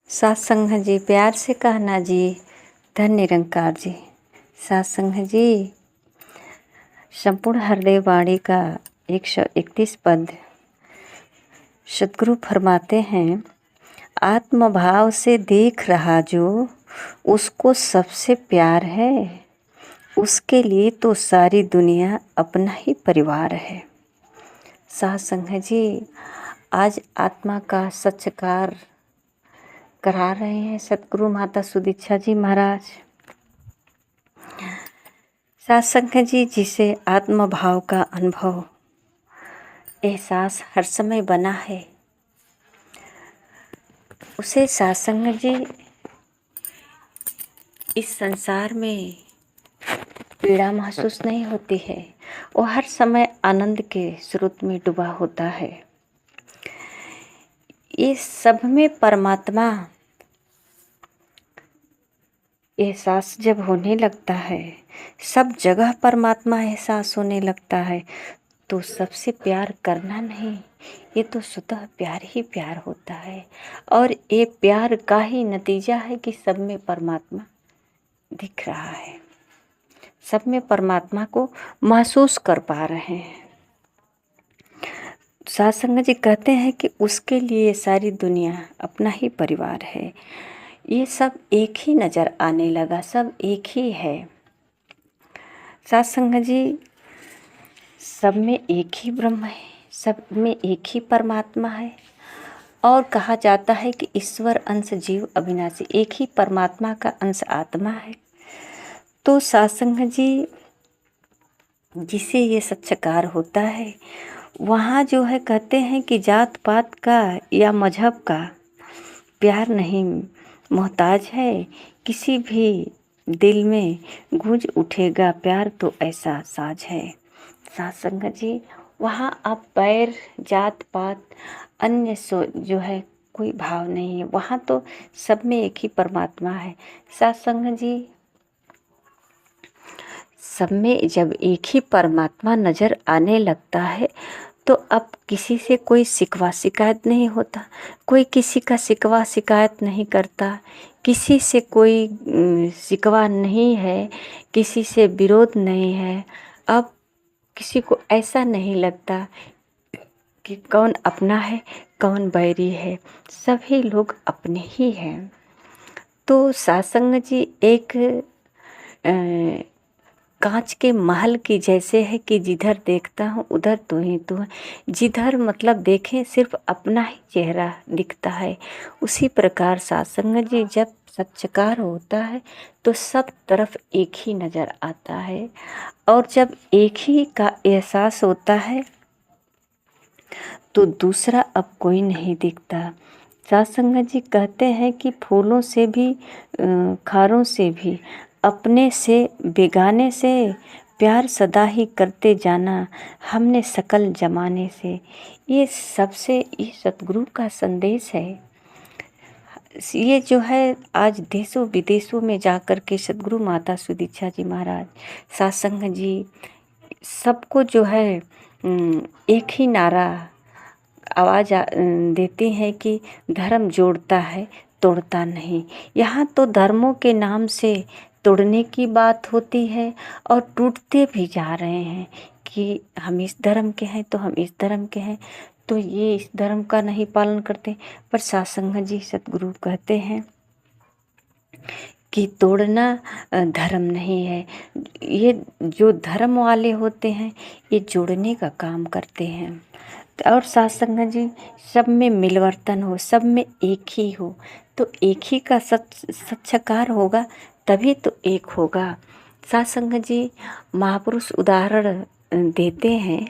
सत्संग जी, प्यार से कहना जी, धन निरंकार जी। सत्संग जी, संपूर्ण हृदय वाणी का 131 पद सद्गुरु फरमाते हैं, आत्मभाव से देख रहा जो उसको सबसे प्यार है, उसके लिए तो सारी दुनिया अपना ही परिवार है। सत्संग जी, आज आत्मा का सत्कार करा रहे हैं सतगुरु माता सुदीक्षा जी महाराज। सत्संग जी, जिसे आत्मभाव का अनुभव एहसास हर समय बना है, उसे सत्संग जी इस संसार में पीड़ा महसूस नहीं होती है। वो हर समय आनंद के स्रोत में डूबा होता है। ये सब में परमात्मा एहसास जब होने लगता है, सब जगह परमात्मा एहसास होने लगता है, तो सबसे प्यार करना नहीं, ये तो स्वतः प्यार ही प्यार होता है। और ये प्यार का ही नतीजा है कि सब में परमात्मा दिख रहा है, सब में परमात्मा को महसूस कर पा रहे हैं। सत्संग जी कहते हैं कि उसके लिए सारी दुनिया अपना ही परिवार है। ये सब एक ही नज़र आने लगा, सब एक ही है। सत्संग जी, सब में एक ही ब्रह्म है, सब में एक ही परमात्मा है। और कहा जाता है कि ईश्वर अंश जीव अविनाशी, एक ही परमात्मा का अंश आत्मा है। तो सत्संग जी, जिसे ये सत्कार होता है, वहाँ जो है कहते हैं कि जात पात का या मजहब का प्यार नहीं मोहताज है, किसी भी दिल में गूंज उठेगा प्यार तो ऐसा साज है। सत्संग जी, वहाँ आप पैर जात पात अन्य जो है कोई भाव नहीं है, वहाँ तो सब में एक ही परमात्मा है। सत्संग जी, सब में जब एक ही परमात्मा नज़र आने लगता है, तो अब किसी से कोई शिकवा शिकायत नहीं होता, कोई किसी का शिकवा शिकायत नहीं करता, किसी से कोई शिकवा नहीं है, किसी से विरोध नहीं है। अब किसी को ऐसा नहीं लगता कि कौन अपना है कौन बैरी है, सभी लोग अपने ही हैं। तो सत्संग जी एक कांच के महल की जैसे है कि जिधर देखता हूँ उधर तू ही तू है, जिधर मतलब देखें सिर्फ अपना ही चेहरा दिखता है। उसी प्रकार सत्संग जी जब सत्कार होता है तो सब तरफ एक ही नज़र आता है, और जब एक ही का एहसास होता है तो दूसरा अब कोई नहीं दिखता। सत्संग जी कहते हैं कि फूलों से भी खारों से भी अपने से बेगाने से प्यार सदा ही करते जाना हमने सकल जमाने से। ये सबसे ये सतगुरु का संदेश है। ये जो है आज देशों विदेशों में जाकर के सद्गुरु माता सुदीक्षा जी महाराज, सत्संग जी सबको जो है एक ही नारा आवाज़ देते हैं कि धर्म जोड़ता है तोड़ता नहीं। यहाँ तो धर्मों के नाम से तोड़ने की बात होती है और टूटते भी जा रहे हैं कि हम इस धर्म के हैं तो हम इस धर्म के हैं, तो ये इस धर्म का नहीं पालन करते। पर सत्संग जी सतगुरु कहते हैं कि तोड़ना धर्म नहीं है। ये जो धर्म वाले होते हैं ये जोड़ने का काम करते हैं। और सत्संग जी, सब में मिलवर्तन हो, सब में एक ही हो, तो एक ही का सत्कार होगा तभी तो एक होगा। सत्संग जी महापुरुष उदाहरण देते हैं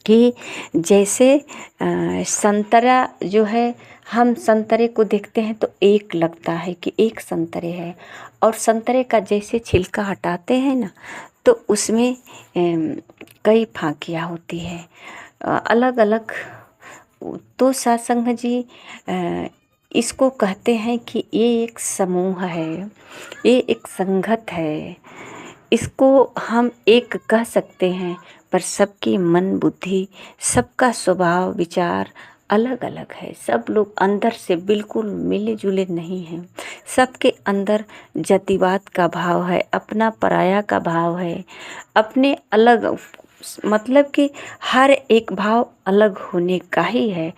कि जैसे संतरा जो है, हम संतरे को देखते हैं तो एक लगता है कि एक संतरे है, और संतरे का जैसे छिलका हटाते हैं ना तो उसमें कई फांकियाँ होती है अलग अलग। तो सत्संग जी इसको कहते हैं कि ये एक समूह है, ये एक संगत है, इसको हम एक कह सकते हैं। पर सबकी मन बुद्धि, सबका स्वभाव विचार अलग अलग है। सब लोग अंदर से बिल्कुल मिले जुले नहीं हैं। सबके अंदर जातिवाद का भाव है, अपना पराया का भाव है, अपने अलग, मतलब कि हर एक भाव अलग होने का ही है,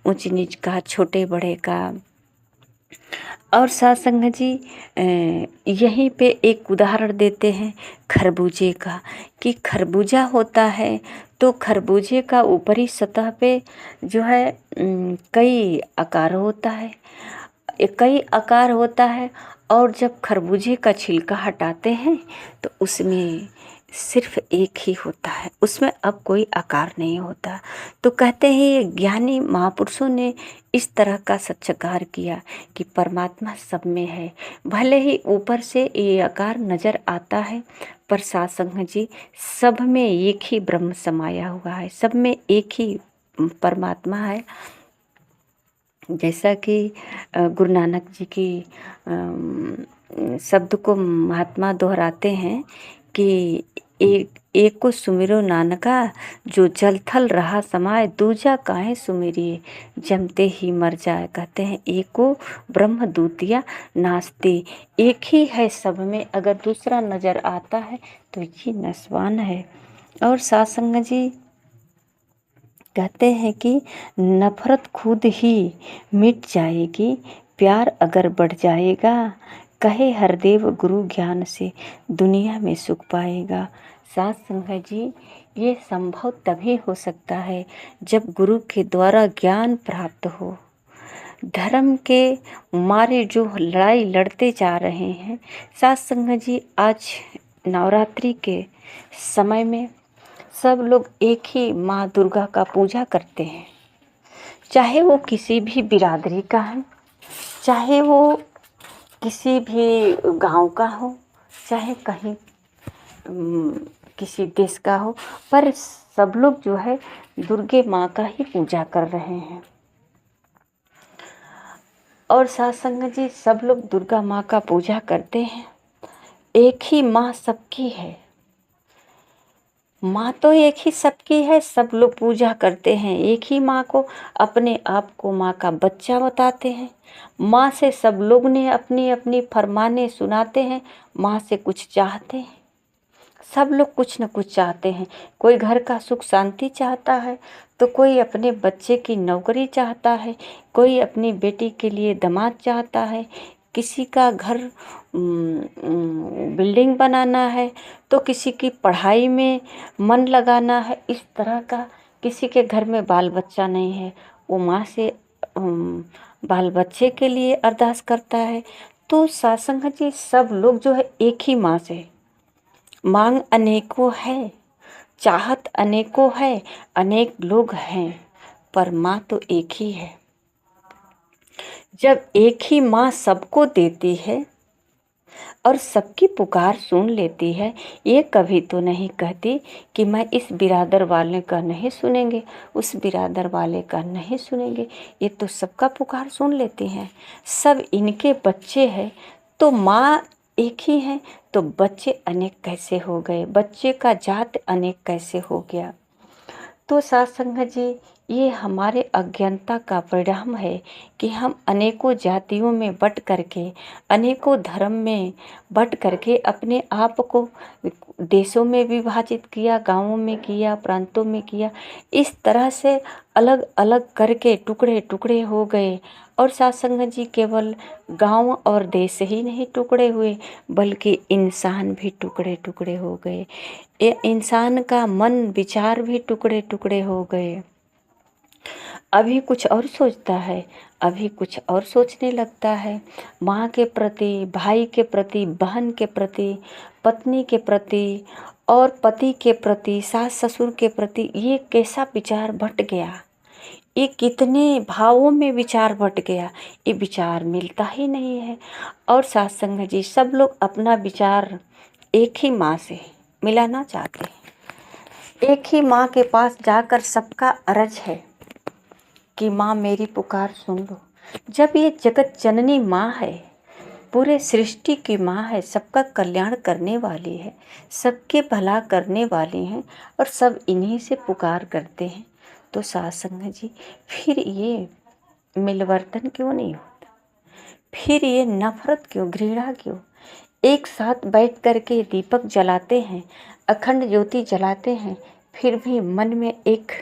ऊंच नीच का, छोटे बड़े का। और सत्संग जी यहीं पे एक उदाहरण देते हैं खरबूजे का, कि खरबूजा होता है तो खरबूजे का ऊपरी सतह पे जो है कई आकार होता है, कई आकार होता है। और जब खरबूजे का छिलका हटाते हैं तो उसमें सिर्फ एक ही होता है, उसमें अब कोई आकार नहीं होता। तो कहते हैं ये ज्ञानी महापुरुषों ने इस तरह का सत्कार किया कि परमात्मा सब में है। भले ही ऊपर से ये आकार नज़र आता है, पर सत्संग जी सब में एक ही ब्रह्म समाया हुआ है, सब में एक ही परमात्मा है। जैसा कि गुरु नानक जी की शब्द को महात्मा दोहराते हैं कि एक को सुमिरो नानका, जो जल थल रहा समाए, दूजा काहे सुमिरिए, जमते ही मर जाए। कहते हैं एको ब्रह्म द्वितीया नास्ति, एक ही है सब में, अगर दूसरा नज़र आता है तो ये नस्वान है। और सत्संग जी कहते हैं कि नफरत खुद ही मिट जाएगी, प्यार अगर बढ़ जाएगा, कहे हरदेव गुरु ज्ञान से दुनिया में सुख पाएगा। सत्संग जी ये संभव तभी हो सकता है जब गुरु के द्वारा ज्ञान प्राप्त हो। धर्म के मारे जो लड़ाई लड़ते जा रहे हैं सत्संग जी, आज नवरात्रि के समय में सब लोग एक ही माँ दुर्गा का पूजा करते हैं, चाहे वो किसी भी बिरादरी का है, चाहे वो किसी भी गांव का हो, चाहे कहीं किसी देश का हो, पर सब लोग जो है दुर्गे माँ का ही पूजा कर रहे हैं। और सत्संग जी सब लोग दुर्गा माँ का पूजा करते हैं। एक ही माँ सबकी है, माँ तो एक ही सबकी है, सब लोग पूजा करते हैं एक ही माँ को, अपने आप को माँ का बच्चा बताते हैं। माँ से सब लोग ने अपनी अपनी फरमाने सुनाते हैं, माँ से कुछ चाहते हैं, सब लोग कुछ न कुछ चाहते हैं। कोई घर का सुख शांति चाहता है, तो कोई अपने बच्चे की नौकरी चाहता है, कोई अपनी बेटी के लिए दामाद चाहता है, किसी का घर बिल्डिंग बनाना है, तो किसी की पढ़ाई में मन लगाना है। इस तरह का किसी के घर में बाल बच्चा नहीं है, वो माँ से बाल बच्चे के लिए अरदास करता है। तो सत्संग जी सब लोग जो है एक ही माँ से, मांग अनेकों है, चाहत अनेकों है, अनेक लोग हैं, पर माँ तो एक ही है। जब एक ही माँ सबको देती है और सबकी पुकार सुन लेती है, ये कभी तो नहीं कहती कि मैं इस बिरादर वाले का नहीं सुनेंगे, उस बिरादर वाले का नहीं सुनेंगे। ये तो सबका पुकार सुन लेती हैं, सब इनके बच्चे हैं। तो माँ एक ही है तो बच्चे अनेक कैसे हो गए, बच्चे का जात अनेक कैसे हो गया। तो सत्संग जी ये हमारे अज्ञानता का परिणाम है कि हम अनेकों जातियों में बट करके, अनेकों धर्म में बट करके अपने आप को देशों में विभाजित किया, गांवों में किया, प्रांतों में किया। इस तरह से अलग अलग करके टुकड़े टुकड़े हो गए। और सत्संग जी केवल गांव और देश ही नहीं टुकड़े हुए, बल्कि इंसान भी टुकड़े टुकड़े हो गए। ये इंसान का मन विचार भी टुकड़े टुकड़े हो गए। अभी कुछ और सोचता है, अभी कुछ और सोचने लगता है। माँ के प्रति, भाई के प्रति, बहन के प्रति, पत्नी के प्रति और पति के प्रति, सास ससुर के प्रति ये कैसा विचार बट गया, ये कितने भावों में विचार बट गया, ये विचार मिलता ही नहीं है। और सत्संग जी सब लोग अपना विचार एक ही माँ से मिलाना चाहते हैं। एक ही माँ के पास जाकर सबका अर्ज है कि माँ मेरी पुकार सुन लो। जब ये जगत जननी माँ है, पूरे सृष्टि की माँ है, सबका कल्याण करने वाली है, सबके भला करने वाली हैं, और सब इन्हीं से पुकार करते हैं, तो सत्संग जी फिर ये मिलवर्तन क्यों नहीं होता? फिर ये नफरत क्यों, घृणा क्यों? एक साथ बैठ करके दीपक जलाते हैं, अखंड ज्योति जलाते हैं, फिर भी मन में एक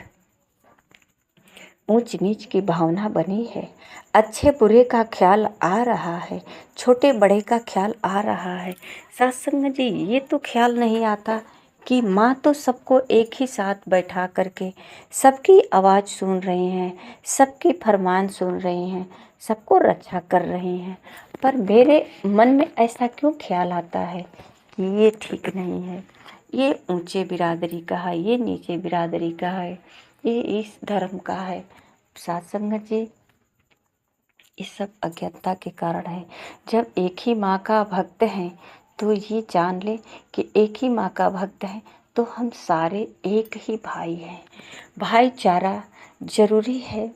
ऊंच नीच की भावना बनी है। अच्छे बुरे का ख्याल आ रहा है, छोटे बड़े का ख्याल आ रहा है। सत्संग जी ये तो ख्याल नहीं आता कि माँ तो सबको एक ही साथ बैठा करके सबकी आवाज़ सुन रही हैं, सबकी फरमान सुन रही हैं, सबको रक्षा कर रही हैं। पर मेरे मन में ऐसा क्यों ख्याल आता है कि ये ठीक नहीं है, ये ऊंचे बिरादरी का है, ये नीचे बिरादरी का है, ये इस धर्म का है। सत्संग जी ये सब अज्ञानता के कारण है। जब एक ही माँ का भक्त हैं तो ये जान ले कि एक ही माँ का भक्त है तो हम सारे एक ही भाई हैं। भाईचारा जरूरी है,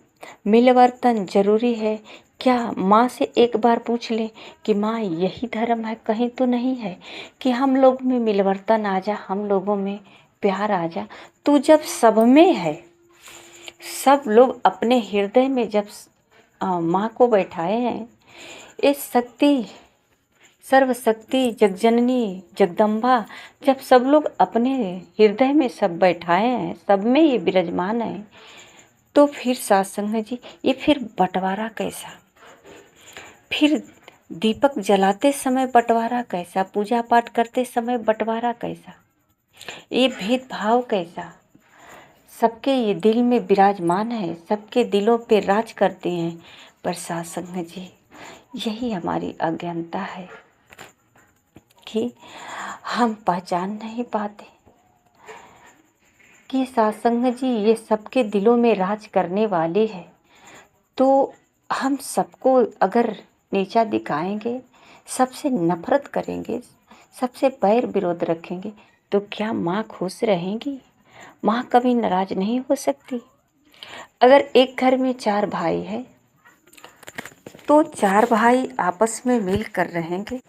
मिलवर्तन जरूरी है। क्या माँ से एक बार पूछ ले कि माँ यही धर्म है, कहीं तो नहीं है कि हम लोग में मिलवर्तन आ जा, हम लोगों में प्यार आ जा। तू जब सब में है, सब लोग अपने हृदय में जब माँ को बैठाए हैं, इस शक्ति सर्वशक्ति जगजननी जगदम्बा जब सब लोग अपने हृदय में सब बैठाए हैं, सब में ये विराजमान है, तो फिर सत्संग जी ये फिर बंटवारा कैसा? फिर दीपक जलाते समय बंटवारा कैसा? पूजा पाठ करते समय बंटवारा कैसा? ये भेदभाव कैसा? सबके ये दिल में विराजमान है, सबके दिलों पे राज करते हैं। पर सत्संग जी यही हमारी अज्ञानता है कि हम पहचान नहीं पाते कि सत्संग जी ये सबके दिलों में राज करने वाली है। तो हम सबको अगर नीचा दिखाएंगे, सबसे नफरत करेंगे, सबसे बैर विरोध रखेंगे, तो क्या माँ खुश रहेंगी? माँ कभी नाराज नहीं हो सकती। अगर एक घर में 4 भाई है तो 4 भाई आपस में मिल कर रहेंगे,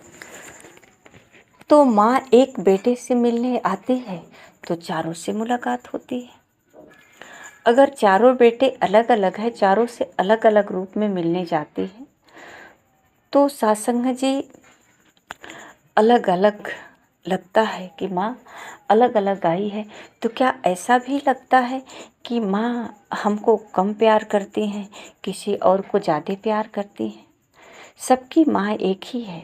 तो माँ एक बेटे से मिलने आती है तो चारों से मुलाकात होती है। अगर चारों बेटे अलग अलग है, चारों से अलग अलग रूप में मिलने जाते हैं, तो सत्संग जी अलग अलग लगता है कि माँ अलग अलग आई है। तो क्या ऐसा भी लगता है कि माँ हमको कम प्यार करती हैं, किसी और को ज़्यादा प्यार करती हैं? सबकी माँ एक ही है।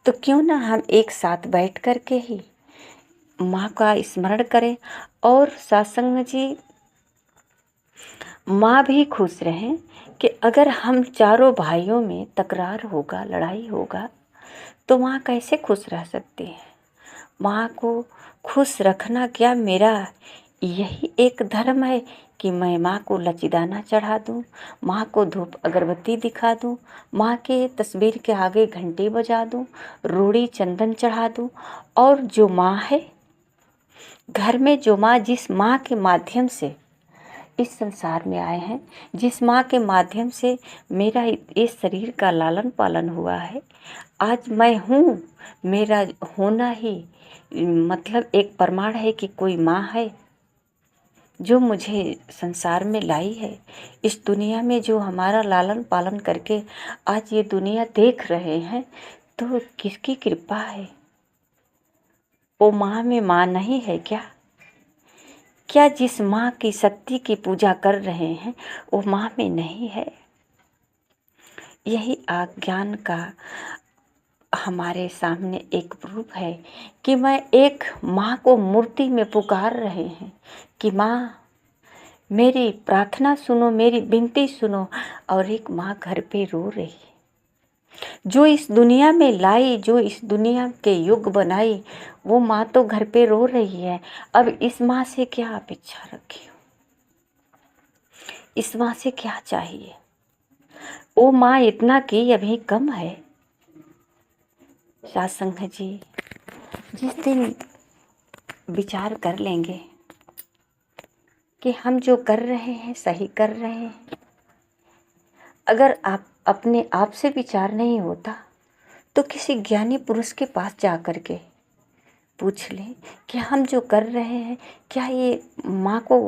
तो क्यों ना हम एक साथ बैठ कर के ही माँ का स्मरण करें और सत्संग जी माँ भी खुश रहें कि अगर हम चारों भाइयों में तकरार होगा, लड़ाई होगा, तो माँ कैसे खुश रह सकती है? माँ को खुश रखना क्या मेरा यही एक धर्म है कि मैं माँ को लचीदाना चढ़ा दूँ, माँ को धूप अगरबत्ती दिखा दूँ, माँ के तस्वीर के आगे घंटी बजा दूँ, रोड़ी चंदन चढ़ा दूँ। और जो माँ है घर में, जो माँ जिस माँ के माध्यम से इस संसार में आए हैं, जिस माँ के माध्यम से मेरा इस शरीर का लालन पालन हुआ है, आज मैं हूँ, मेरा होना ही मतलब एक प्रमाण है कि कोई माँ है जो मुझे संसार में लाई है। इस दुनिया में जो हमारा लालन पालन करके आज ये दुनिया देख रहे हैं, तो किसकी कृपा है? वो माँ में माँ नहीं है क्या? क्या जिस माँ की शक्ति की पूजा कर रहे हैं वो माँ में नहीं है? यही अज्ञान का हमारे सामने एक प्रूफ है कि मैं एक माँ को मूर्ति में पुकार रहे हैं कि माँ मेरी प्रार्थना सुनो, मेरी विनती सुनो। और एक माँ घर पे रो रही है, जो इस दुनिया में लाई, जो इस दुनिया के युग बनाई, वो माँ तो घर पे रो रही है। अब इस माँ से क्या अपेक्षा रखी हो? इस माँ से क्या चाहिए? वो माँ इतना की अभी कम है। सत्संग जी जिस दिन विचार कर लेंगे कि हम जो कर रहे हैं सही कर रहे हैं, अगर आप अपने आप से विचार नहीं होता तो किसी ज्ञानी पुरुष के पास जा कर के पूछ लें कि हम जो कर रहे हैं क्या ये माँ को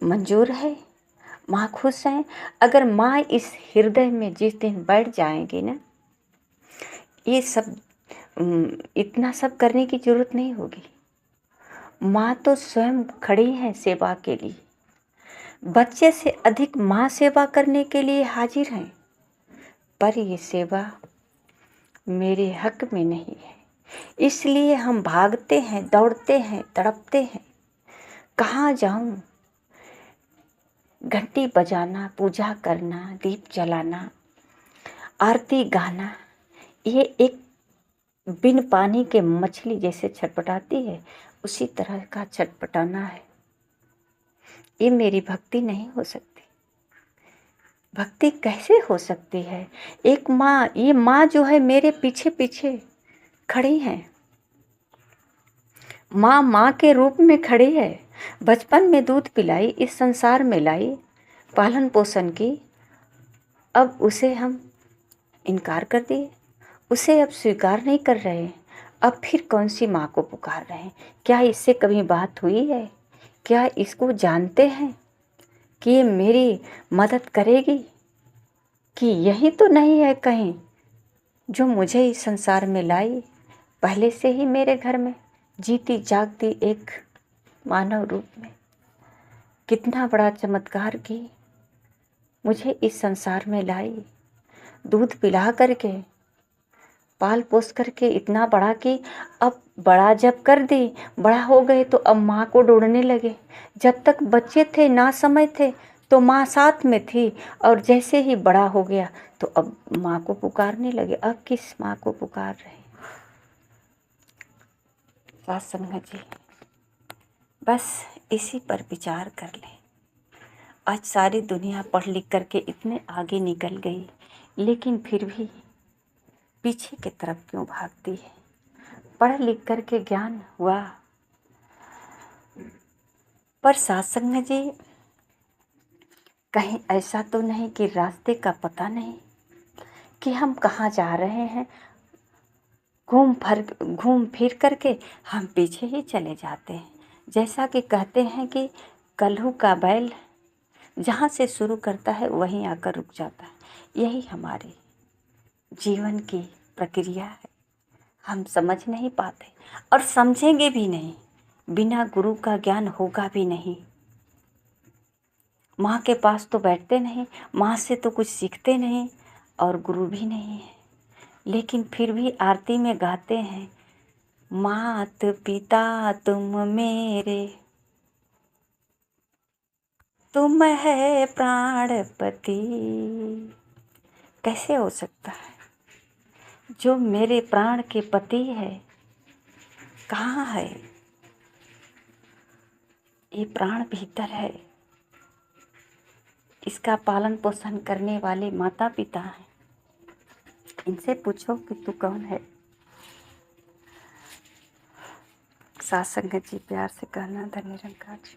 मंजूर है, माँ खुश हैं। अगर माँ इस हृदय में जिस दिन बैठ जाएंगी ना, ये सब इतना सब करने की जरूरत नहीं होगी। माँ तो स्वयं खड़ी है सेवा के लिए। बच्चे से अधिक माँ सेवा करने के लिए हाजिर हैं, पर ये सेवा मेरे हक में नहीं है, इसलिए हम भागते हैं, दौड़ते हैं, तड़पते हैं। कहाँ जाऊं? घंटी बजाना, पूजा करना, दीप जलाना, आरती गाना, ये एक बिन पानी के मछली जैसे छटपटाती है, उसी तरह का छटपटाना है। ये मेरी भक्ति नहीं हो सकती। भक्ति कैसे हो सकती है? एक माँ, ये माँ जो है मेरे पीछे पीछे खड़ी है। माँ माँ के रूप में खड़ी है। बचपन में दूध पिलाई, इस संसार में लाई, पालन पोषण की। अब उसे हम इनकार कर दिए, उसे अब स्वीकार नहीं कर रहे। अब फिर कौन सी माँ को पुकार रहे हैं? क्या इससे कभी बात हुई है? क्या इसको जानते हैं कि ये मेरी मदद करेगी? कि यही तो नहीं है कहीं जो मुझे इस संसार में लाई, पहले से ही मेरे घर में जीती जागती एक मानव रूप में कितना बड़ा चमत्कार की, मुझे इस संसार में लाई, दूध पिला करके, पाल पोस करके इतना बड़ा कि अब बड़ा जब कर दी, बड़ा हो गए तो अब माँ को ढूंढने लगे। जब तक बच्चे थे, ना समझ थे, तो माँ साथ में थी, और जैसे ही बड़ा हो गया तो अब माँ को पुकारने लगे। अब किस माँ को पुकार रहे? साथ संगत जी, बस इसी पर विचार कर लें। आज सारी दुनिया पढ़ लिख करके इतने आगे निकल गई, लेकिन फिर भी पीछे की तरफ क्यों भागती है? पढ़ लिख करके ज्ञान हुआ, पर सत्संग जी कहीं ऐसा तो नहीं कि रास्ते का पता नहीं कि हम कहाँ जा रहे हैं। घूम फिर करके हम पीछे ही चले जाते हैं। जैसा कि कहते हैं कि कल्हू का बैल जहाँ से शुरू करता है वहीं आकर रुक जाता है। यही हमारे जीवन की प्रक्रिया है। हम समझ नहीं पाते और समझेंगे भी नहीं। बिना गुरु का ज्ञान होगा भी नहीं। माँ के पास तो बैठते नहीं, माँ से तो कुछ सीखते नहीं, और गुरु भी नहीं है, लेकिन फिर भी आरती में गाते हैं, मात पिता तुम मेरे, तुम है प्राणपति। कैसे हो सकता है? जो मेरे प्राण के पति है कहाँ है? ये प्राण भीतर है, इसका पालन पोषण करने वाले माता पिता हैं। इनसे पूछो कि तू कौन है। साथ संगत जी प्यार से कहना। धन्य निरंकार जी।